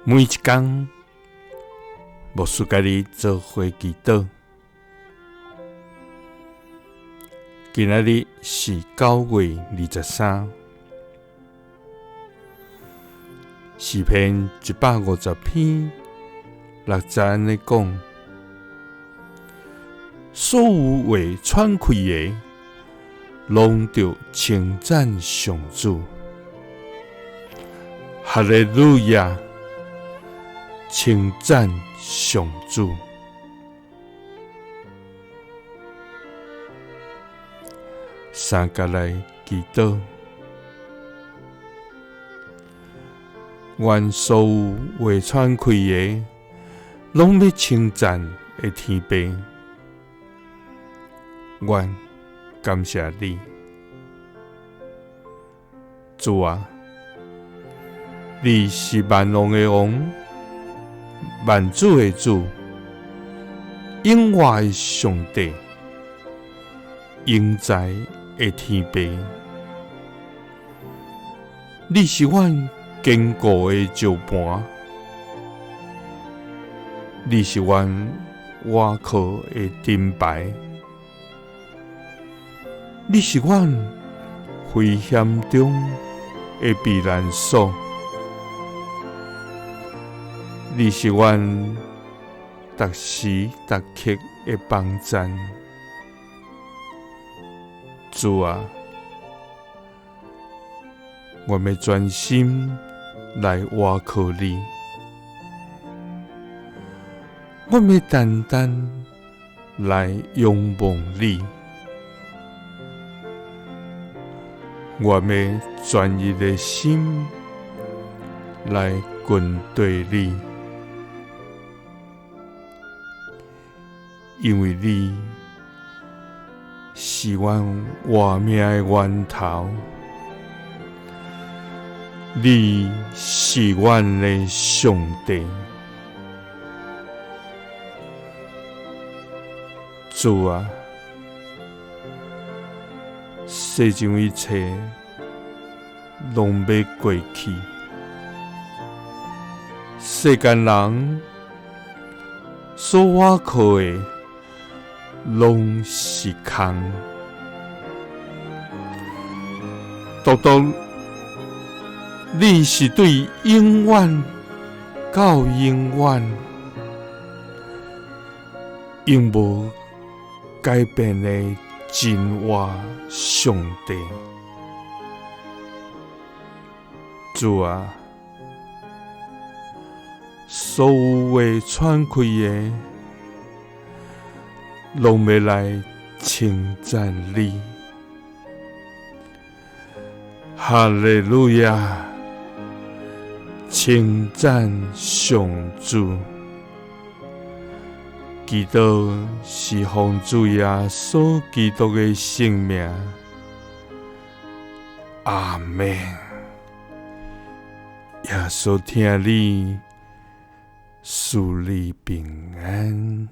每一天，牧师家己做伙祈祷。今仔日是9月23，诗篇150篇6节安尼讲：所有话喘开的，拢着称赞上主。哈利路亚！称赞上主。三甲来祈祷，愿所有话喘开的，拢要称赞的天父。愿感谢你，主啊！你是万王的王，万主的主，永活的上帝，永在的天父。你是阮坚固的石盘，你是阮倚靠的盾牌，你是阮危险中的避难所。你是阮逐时逐刻的帮赞，主啊！我要专心来倚靠你，我要单单来仰望你，我要专一的心来跟对你。因为你是阮活命的源头，你是阮的上帝，主啊！世上一切拢要过去，世间人所倚靠的，拢是空，独独你是对永远到永远，永无改变的真活上帝。主啊！所有话喘开的，拢要来称赞你。哈利路亚！称赞上主。基督是奉主耶稣基督的性命。阿们。耶稣听你，赐你平安。